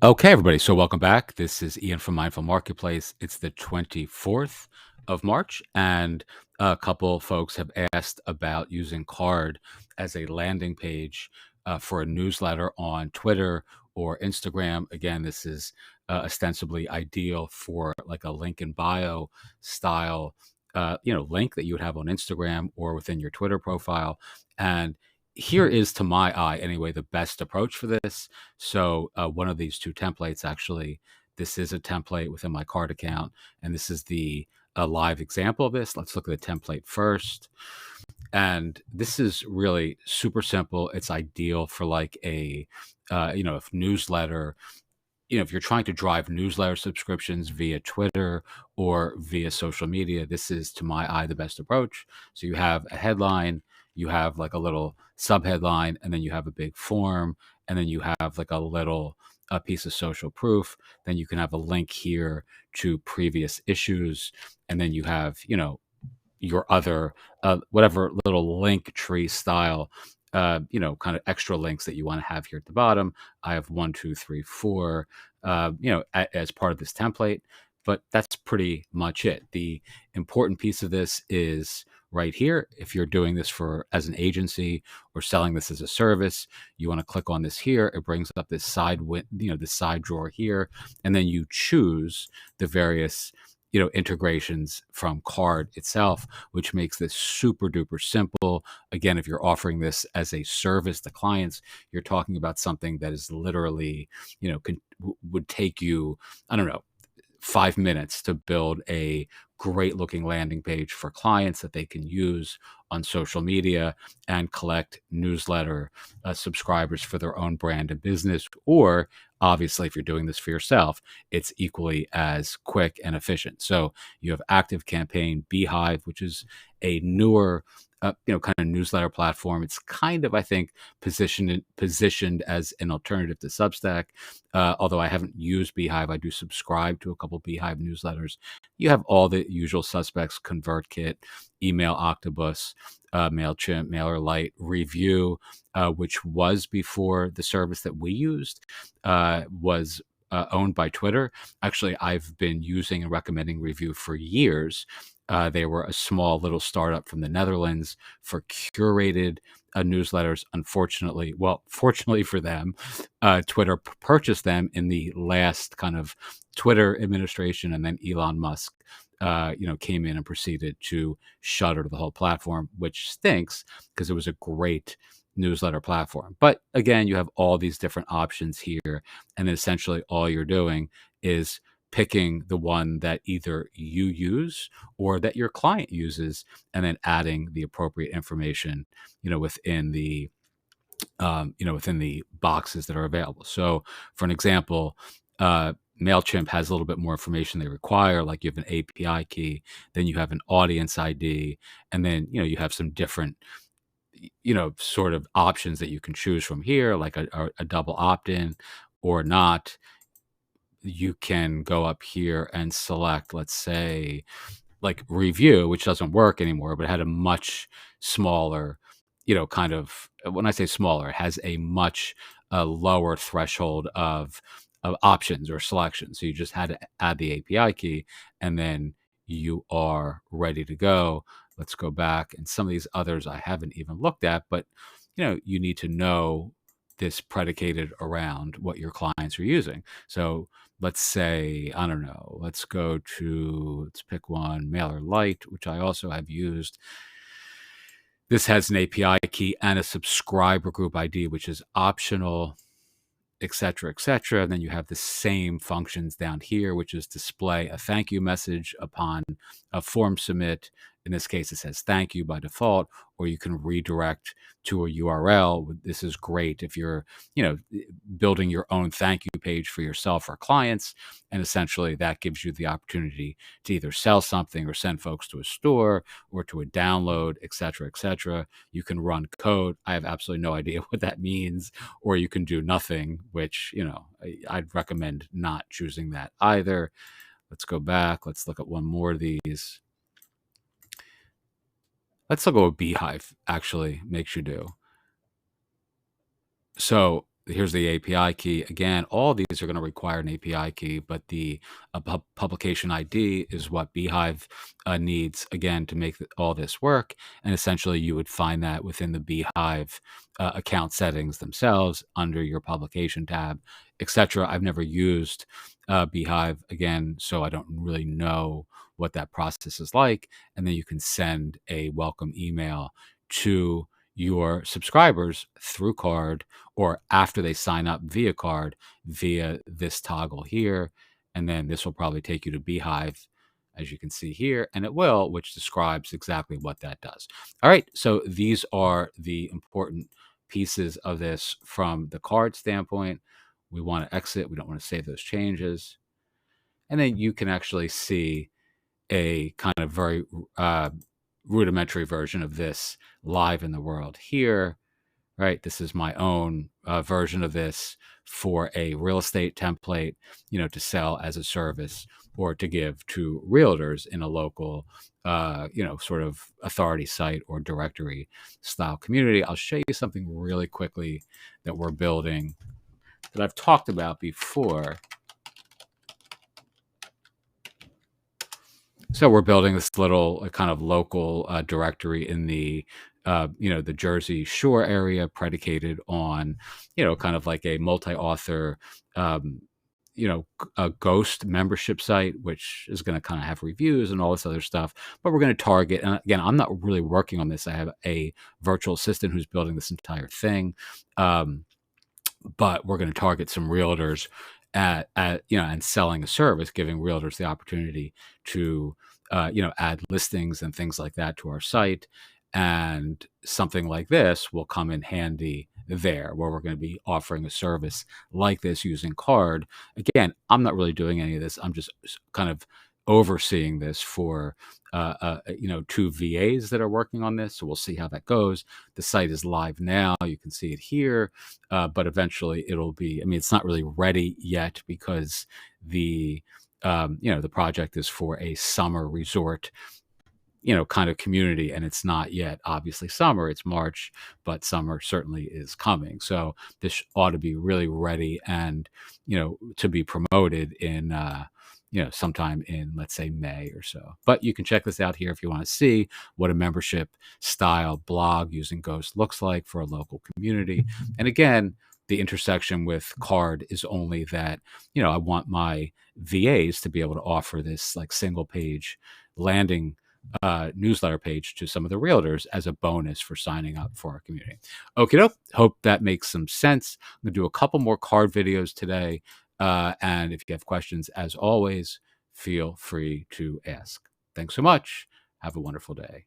Okay, everybody. So, welcome back. This is Ian from Mindful Marketplace. It's the 24th of March, and a couple folks have asked about using Card as a landing page for a newsletter on Twitter or Instagram. Again, this is ostensibly ideal for like a link in bio style, link that you would have on Instagram or within your Twitter profile. And here is, to my eye, anyway, the best approach for this. So one of these two templates, actually, this is a template within my card account, and this is the a live example of this. Let's look at the template first. And this is really super simple. It's ideal for like if newsletter, if you're trying to drive newsletter subscriptions via Twitter or via social media, this is, to my eye, the best approach. So you have a headline, you have like a little subheadline, and then you have a big form, and then you have like a piece of social proof. Then you can have a link here to previous issues, and then you have, your other whatever little link tree style kind of extra links that you want to have here at the bottom. I have one, two, three, four, as part of this template, but that's pretty much it. The important piece of this is right here. If you're doing this for as an agency or selling this as a service, you want to click on this here. It brings up this this side drawer here, and then you choose the various integrations from Card itself, which makes this super duper simple. Again, if you're offering this as a service to clients, you're talking about something that is literally, would take you, I don't know, 5 minutes to build a great looking landing page for clients that they can use on social media and collect newsletter subscribers for their own brand and business. Or obviously, if you're doing this for yourself, it's equally as quick and efficient. So you have Active Campaign, Beehive, which is a newer kind of newsletter platform. It's kind of, I think, positioned as an alternative to Substack. Although I haven't used Beehive, I do subscribe to a couple Beehive newsletters. You have all the usual suspects: ConvertKit, Email Octopus, Mailchimp, MailerLite, Review, which was before the service that we used was owned by Twitter. Actually, I've been using and recommending Review for years. They were a small little startup from the Netherlands for curated newsletters. Unfortunately, well, fortunately for them, Twitter purchased them in the last kind of Twitter administration, and then Elon Musk, came in and proceeded to shutter the whole platform, which stinks because it was a great newsletter platform. But again, you have all these different options here, and essentially all you're doing is picking the one that either you use or that your client uses, and then adding the appropriate information, within the boxes that are available. So, for an example, MailChimp has a little bit more information they require, like you have an API key, then you have an audience ID, and then you have some different sort of options that you can choose from here, like a double opt-in or not. You can go up here and select, let's say, like Review, which doesn't work anymore, but it had a much smaller, kind of, when I say smaller, it has a much lower threshold of options or selections. So you just had to add the API key, and then you are ready to go. Let's go back, and some of these others I haven't even looked at, but you need to know this predicated around what your clients are using. So let's say, I don't know, let's pick one, MailerLite, which I also have used. This has an API key and a subscriber group ID, which is optional, et cetera, et cetera. And then you have the same functions down here, which is display a thank you message upon a form submit. In this case, it says thank you by default, or you can redirect to a URL. This is great if you're, building your own thank you page for yourself or clients. And essentially that gives you the opportunity to either sell something or send folks to a store or to a download, et cetera, et cetera. You can run code. I have absolutely no idea what that means. Or you can do nothing, which, I'd recommend not choosing that either. Let's go back. Let's look at one more of these. Let's look at what Beehive actually makes you do. So here's the API key. Again, all these are going to require an API key, but the publication ID is what Beehive needs, again, to make all this work. And essentially, you would find that within the Beehive account settings themselves under your publication tab, etc. I've never used Beehive, again, so I don't really know what that process is like. And then you can send a welcome email to your subscribers through Card, or after they sign up via Card, via this toggle here. And then this will probably take you to Beehive, as you can see here, and it will, which describes exactly what that does. All right, so these are the important pieces of this from the Card standpoint. We want to exit. We don't want to save those changes. And then you can actually see a kind of very rudimentary version of this live in the world here, right? This is my own version of this for a real estate template, to sell as a service or to give to realtors in a local, sort of authority site or directory style community. I'll show you something really quickly that we're building that I've talked about before. So we're building this little kind of local directory in the the Jersey Shore area, predicated on kind of like a multi-author um, a ghost membership site, which is going to kind of have reviews and all this other stuff. But we're going to target, and again, I'm not really working on this. I have a virtual assistant who's building this entire thing. But we're going to target some realtors and selling a service, giving realtors the opportunity to add listings and things like that to our site. And something like this will come in handy there, where we're going to be offering a service like this using Card. Again, I'm not really doing any of this. I'm just kind of overseeing this for two VAs that are working on this. So we'll see how that goes. The site is live now. You can see it here, but eventually it'll be. I mean, it's not really ready yet because the the project is for a summer resort kind of community, and it's not yet obviously summer. It's March, but summer certainly is coming. So this ought to be really ready and to be promoted in sometime in, let's say, May or so. But you can check this out here if you want to see what a membership style blog using Ghost looks like for a local community. And again, the intersection with Card is only that I want my VAs to be able to offer this like single page landing newsletter page to some of the realtors as a bonus for signing up for our community. Okay, doke. Hope that makes some sense. I'm gonna do a couple more Card videos today. And if you have questions, as always, feel free to ask. Thanks so much. Have a wonderful day.